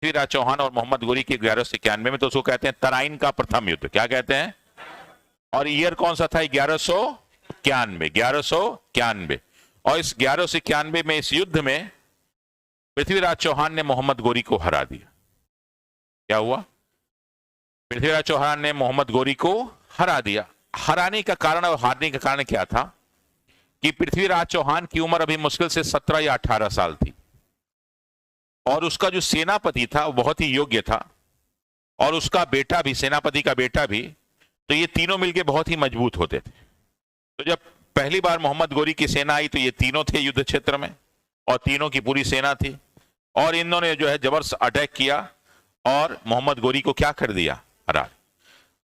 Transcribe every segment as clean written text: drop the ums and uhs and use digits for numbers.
पृथ्वीराज चौहान और मोहम्मद गोरी के 1191 में, तो उसको कहते हैं तराइन का प्रथम युद्ध। क्या कहते हैं? और ईयर कौन सा था? 1191। और इस 1191 में इस युद्ध में पृथ्वीराज चौहान ने मोहम्मद गोरी को हरा दिया। क्या हुआ? पृथ्वीराज चौहान ने मोहम्मद गोरी को हरा दिया। हराने का कारण और हारने का कारण क्या था कि पृथ्वीराज चौहान की उम्र अभी मुश्किल से 17 या 18 साल थी, और उसका जो सेनापति था वो बहुत ही योग्य था, और उसका बेटा भी, सेनापति का बेटा भी। तो ये तीनों मिलके बहुत ही मजबूत होते थे। तो जब पहली बार मोहम्मद गोरी की सेना आई तो ये तीनों थे युद्ध क्षेत्र में, और तीनों की पूरी सेना थी, और इन्होंने जो है जबरदस्त अटैक किया और मोहम्मद गोरी को क्या कर दिया? हरा।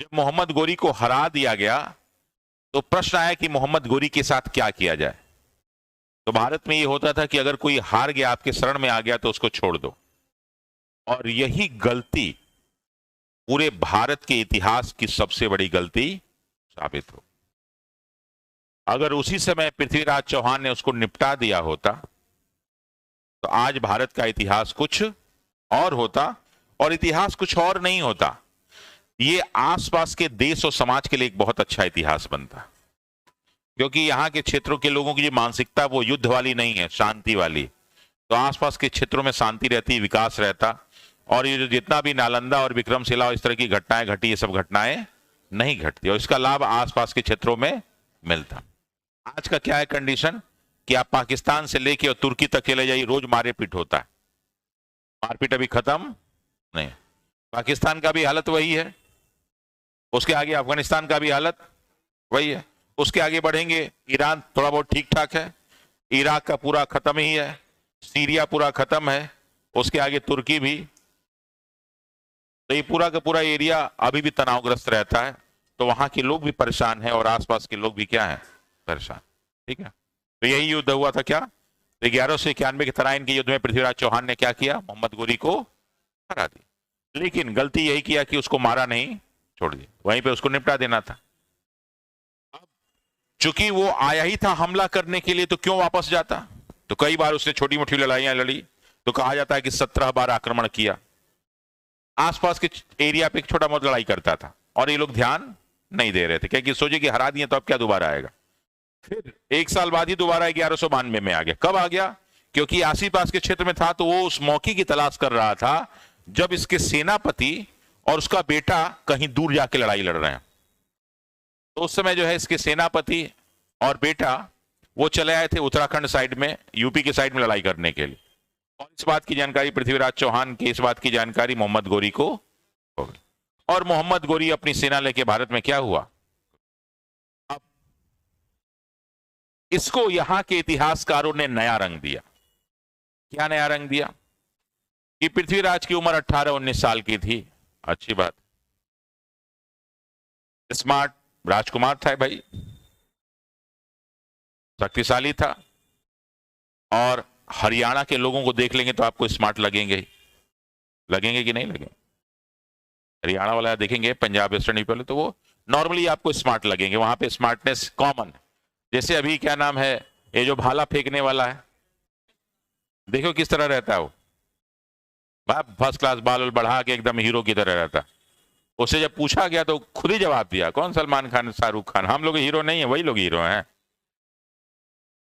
जब मोहम्मद गोरी को हरा दिया गया तो प्रश्न आया कि मोहम्मद गोरी के साथ क्या किया जाए। तो भारत में ये होता था कि अगर कोई हार गया, आपके शरण में आ गया, तो उसको छोड़ दो। और यही गलती पूरे भारत के इतिहास की सबसे बड़ी गलती साबित हो। अगर उसी समय पृथ्वीराज चौहान ने उसको निपटा दिया होता तो आज भारत का इतिहास कुछ और होता, और इतिहास कुछ और नहीं होता। ये आसपास के देश और समाज के लिए एक बहुत अच्छा इतिहास बनता, क्योंकि यहाँ के क्षेत्रों के लोगों की जो मानसिकता वो युद्ध वाली नहीं है, शांति वाली। तो आसपास के क्षेत्रों में शांति रहती, विकास रहता, और ये जो जितना भी नालंदा और विक्रमशिला और इस तरह की घटनाएं घटी, ये सब घटनाएं नहीं घटती, और इसका लाभ आसपास के क्षेत्रों में मिलता। आज का क्या है कंडीशन कि आप पाकिस्तान से लेके और तुर्की तक चले जाइए, रोज मारे पीट होता है। मारपीट अभी खत्म नहीं। पाकिस्तान का भी हालत वही है, उसके आगे अफगानिस्तान का भी हालत वही है, उसके आगे बढ़ेंगे ईरान थोड़ा बहुत ठीक ठाक है, इराक का पूरा खत्म ही है, सीरिया पूरा खत्म है, उसके आगे तुर्की भी। तो ये पूरा का पूरा एरिया अभी भी तनावग्रस्त रहता है, तो वहां के लोग भी परेशान हैं और आसपास के लोग भी क्या है? परेशान। ठीक है, तो यही युद्ध हुआ था। क्या? 1191 के तराइन के युद्ध में पृथ्वीराज चौहान ने क्या किया? मोहम्मद गोरी को हरा दिया। लेकिन गलती यही किया कि उसको मारा नहीं, छोड़ दिया, वहीं पे उसको निपटा देना था। अब चूंकि वो आया ही था हमला करने के लिए, तो क्यों वापस जाता? तो कई बार उसने छोटी मोटी लड़ाइयां लड़ी, तो कहा जाता है कि 17 बार आक्रमण किया। आसपास के एरिया पे छोटा मोटा लड़ाई करता था, और ये लोग ध्यान नहीं दे रहे थे, क्योंकि सोचे कि हरा दिए तो अब क्या दोबारा आएगा। फिर एक साल बाद ही दोबारा 1192 में आ गया। कब आ गया? क्योंकि आस-पास के क्षेत्र में था, तो वो उस मौके की तलाश कर रहा था जब इसके सेनापति और उसका बेटा कहीं दूर जाके लड़ाई लड़ रहे हैं। तो उस समय जो है इसके सेनापति और बेटा वो चले आए थे उत्तराखंड साइड में, यूपी के साइड में लड़ाई करने के लिए, और इस बात की जानकारी पृथ्वीराज चौहान की, इस बात की जानकारी मोहम्मद गोरी को हो गई, और मोहम्मद गोरी अपनी सेना लेके भारत में क्या हुआ? अब इसको यहां के इतिहासकारों ने नया रंग दिया। क्या नया रंग दिया? कि पृथ्वीराज की उम्र 18-19 साल की थी, अच्छी बात, स्मार्ट राजकुमार था भाई, शक्तिशाली था, और हरियाणा के लोगों को देख लेंगे तो आपको स्मार्ट लगेंगे कि नहीं लगेंगे? हरियाणा वाला देखेंगे, पंजाब वेस्टर्न यूपी वाले, तो वो नॉर्मली आपको स्मार्ट लगेंगे। वहां पे स्मार्टनेस कॉमन। जैसे अभी क्या नाम है, ये जो भाला फेंकने वाला है, देखो किस तरह रहता है वो, फर्स्ट क्लास, बाल बढ़ा के एकदम हीरो की तरह रहता। उससे जब पूछा गया तो खुद ही जवाब दिया, कौन? सलमान खान, शाहरुख खान, हम लोग हीरो नहीं है, वही लोग हीरो हैं।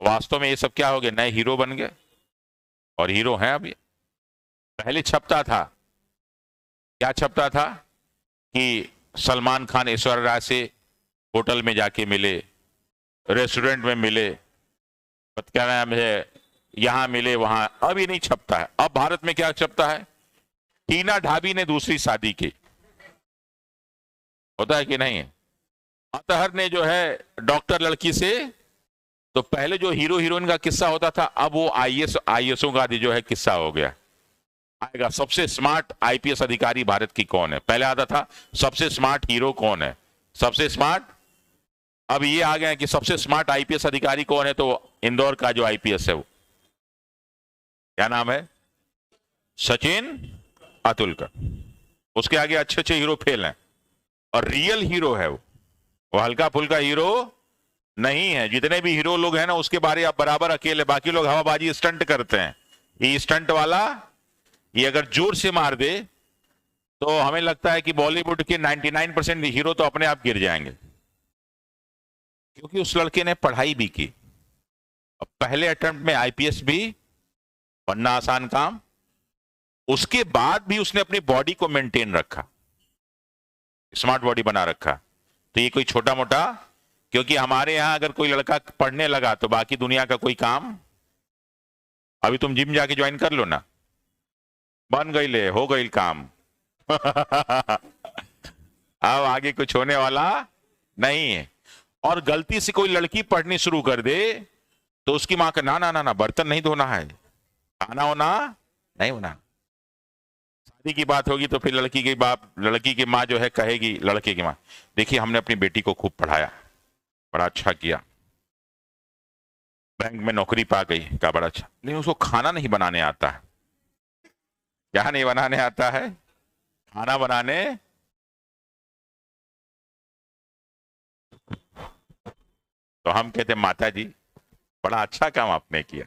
वास्तव में ये सब क्या हो गए? नए हीरो बन गए, और हीरो हैं अभी। पहले छपता था, क्या छपता था? कि सलमान खान ऐश्वर्या राय से होटल में जाके मिले, रेस्टोरेंट में मिले, क्या नाम है, यहां मिले वहां। अब ये नहीं छपता है। अब भारत में क्या छपता है? टीना ढाबी ने दूसरी शादी की, होता है कि नहीं है? अतहर ने जो है डॉक्टर लड़की से, तो पहले जो हीरो हीरोइन का किस्सा होता था, अब वो आईएएसओ का जो है किस्सा हो गया। आएगा सबसे स्मार्ट आईपीएस अधिकारी भारत की कौन है? पहले आता था सबसे स्मार्ट हीरो कौन है, सबसे स्मार्ट। अब ये आ गया कि सबसे स्मार्ट आईपीएस अधिकारी कौन है, तो इंदौर का जो आईपीएस है वो क्या नाम है? सचिन अतुलकर। उसके आगे अच्छे अच्छे हीरो फेल हैं, और रियल हीरो है वो हल्का फुल्का हीरो नहीं है। जितने भी हीरो लोग हैं ना, उसके बारे आप बराबर अकेले, बाकी लोग हवाबाजी स्टंट करते हैं। ये स्टंट वाला ये अगर जोर से मार दे तो हमें लगता है कि बॉलीवुड के 99% हीरो तो अपने आप गिर जाएंगे, क्योंकि उस लड़के ने पढ़ाई भी की। अब पहले अटेम्प्ट में आईपीएस भी बनना आसान काम, उसके बाद भी उसने अपनी बॉडी को मेंटेन रखा, स्मार्ट बॉडी बना रखा। तो ये कोई छोटा मोटा, क्योंकि हमारे यहां अगर कोई लड़का पढ़ने लगा तो बाकी दुनिया का कोई काम, अभी तुम जिम जाके ज्वाइन कर लो ना, बन गई ले, हो गई काम। अब आगे कुछ होने वाला नहीं है। और गलती से कोई लड़की पढ़नी शुरू कर दे तो उसकी मां का ना ना ना ना, बर्तन नहीं धोना है, खाना होना नहीं होना। शादी की बात होगी तो फिर लड़की की माँ जो है कहेगी, लड़के की माँ, देखिए हमने अपनी बेटी को खूब पढ़ाया, बड़ा अच्छा किया, बैंक में नौकरी पा गई, क्या बड़ा अच्छा, लेकिन उसको खाना नहीं बनाने आता है। क्या नहीं बनाने आता है? खाना बनाने। तो हम कहते माता जी बड़ा अच्छा काम आपने किया,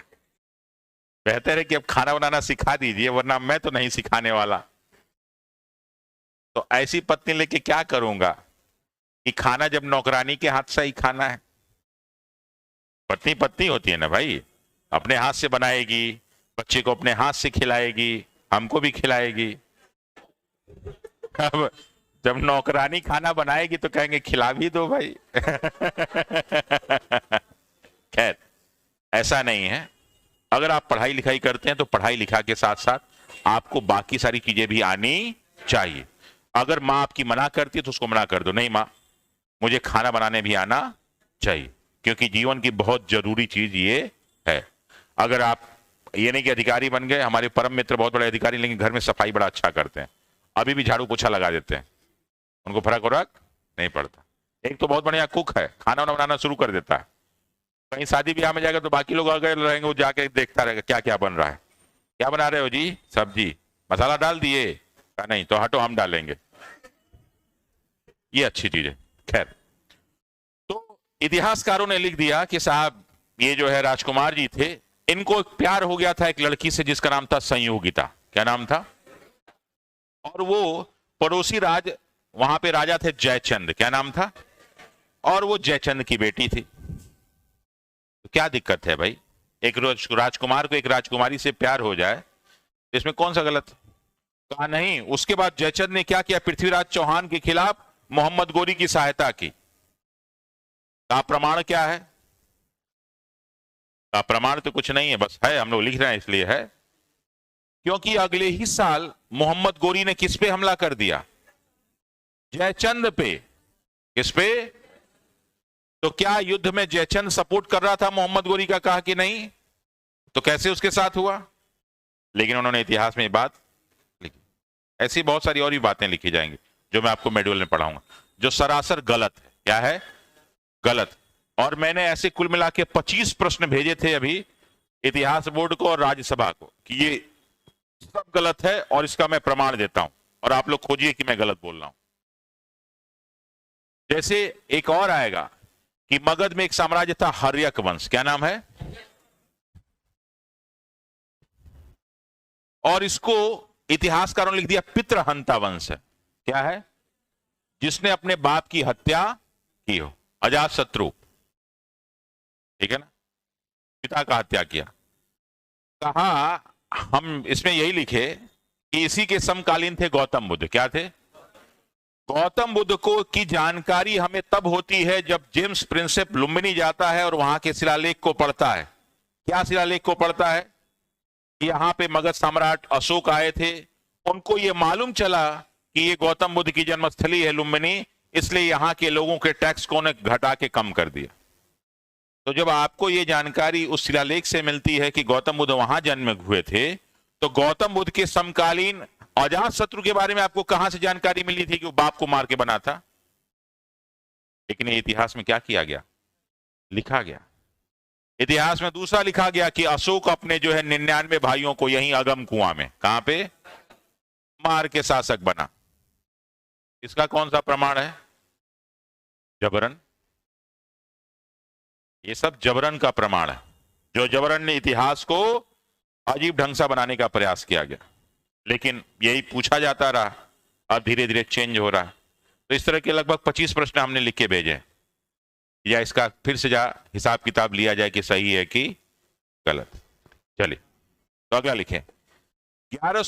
बेहतर है कि अब खाना बनाना सिखा दीजिए, वरना मैं तो नहीं सिखाने वाला। तो ऐसी पत्नी लेके क्या करूंगा कि खाना जब नौकरानी के हाथ से ही खाना है। पत्नी पत्नी होती है ना भाई, अपने हाथ से बनाएगी, बच्चे को अपने हाथ से खिलाएगी, हमको भी खिलाएगी। अब जब नौकरानी खाना बनाएगी तो कहेंगे खिला भी दो भाई। खैर ऐसा नहीं है। अगर आप पढ़ाई लिखाई करते हैं तो पढ़ाई लिखा के साथ साथ आपको बाकी सारी चीजें भी आनी चाहिए। अगर माँ आपकी मना करती है तो उसको मना कर दो, नहीं माँ मुझे खाना बनाने भी आना चाहिए, क्योंकि जीवन की बहुत जरूरी चीज ये है। अगर आप ये नहीं कि अधिकारी बन गए, हमारे परम मित्र बहुत बड़े अधिकारी लेकिन घर में सफाई बड़ा अच्छा करते हैं, अभी भी झाड़ू पोछा लगा देते हैं, उनको फर्क वरक नहीं पड़ता। एक तो बहुत बढ़िया कुक है, खाना वाना बनाना शुरू कर देता है, कहीं शादी ब्याह में जाएगा तो बाकी लोग अगर रहेंगे वो जाके देखता रहेगा क्या क्या बन रहा है, क्या बना रहे हो जी, सब्जी, मसाला डाल दिए, नहीं तो हटो हम डालेंगे। ये अच्छी चीज है। खैर, तो इतिहासकारों ने लिख दिया कि साहब ये जो है राजकुमार जी थे, इनको एक प्यार हो गया था एक लड़की से जिसका नाम था संयोगिता। क्या नाम था? और वो पड़ोसी राज, वहां पे राजा थे जयचंद। क्या नाम था? और वो जयचंद की बेटी थी। तो क्या दिक्कत है भाई, एक राजकुमार को एक राजकुमारी से प्यार हो जाए, इसमें कौन सा गलत? कहा नहीं। उसके बाद जयचंद ने क्या किया, पृथ्वीराज चौहान के खिलाफ मोहम्मद गोरी की सहायता की। का प्रमाण क्या है? का प्रमाण तो कुछ नहीं है, बस है, हम लोग लिख रहे हैं इसलिए है, क्योंकि अगले ही साल मोहम्मद गोरी ने किस पे हमला कर दिया? जयचंद पे। किस पे? तो क्या युद्ध में जयचंद सपोर्ट कर रहा था मोहम्मद गोरी का? कहा कि नहीं। तो कैसे उसके साथ हुआ? लेकिन उन्होंने इतिहास में बात लिखी। ऐसी बहुत सारी और भी बातें लिखी जाएंगी जो मैं आपको मेड्यूल में पढ़ाऊंगा, जो सरासर गलत है। क्या है? गलत। और मैंने ऐसे कुल मिला के 25 प्रश्न भेजे थे अभी इतिहास बोर्ड को और राज्यसभा को कि ये सब गलत है और इसका मैं प्रमाण देता हूं, और आप लोग खोजिए कि मैं गलत बोल रहा हूं। जैसे एक और आएगा कि मगध में एक साम्राज्य था हर्यक वंश। क्या नाम है? और इसको इतिहासकारों ने लिख दिया पितृहंता वंश है। क्या है? जिसने अपने बाप की हत्या की हो, अजातशत्रु, ठीक है ना, पिता का हत्या किया। कहा हम इसमें यही लिखे कि इसी के समकालीन थे गौतम बुद्ध। क्या थे? गौतम बुद्ध को की जानकारी हमें तब होती है जब जेम्स प्रिंसेप लुम्बिनी जाता है और वहां के शिलालेख को पढ़ता है। क्या शिलालेख को पढ़ता है? यहां पे मगध सम्राट अशोक आए थे, उनको ये मालूम चला कि ये गौतम बुद्ध की जन्मस्थली है लुम्बिनी, इसलिए यहां के लोगों के टैक्स को उन्हें घटा के कम कर दिया। तो जब आपको ये जानकारी उस शिलालेख से मिलती है कि गौतम बुद्ध वहां जन्म हुए थे, तो गौतम बुद्ध के समकालीन अजातशत्रु के बारे में आपको कहां से जानकारी मिली थी कि वो बाप को मार के बना था? लेकिन ये इतिहास में क्या किया गया? लिखा गया। इतिहास में दूसरा लिखा गया कि अशोक अपने जो है 99 भाइयों को यहीं अगम कुआं में, कहां पे, मार के शासक बना। इसका कौन सा प्रमाण है? जबरन। ये सब जबरन का प्रमाण है, जो जबरन ने इतिहास को अजीब ढंग से बनाने का प्रयास किया गया। लेकिन यही पूछा जाता रहा, अब धीरे धीरे चेंज हो रहा। तो इस तरह के लगभग 25 प्रश्न हमने लिख के भेजे, या इसका फिर से हिसाब किताब लिया जाए कि सही है कि गलत। चलिए तो अगला लिखें। 1100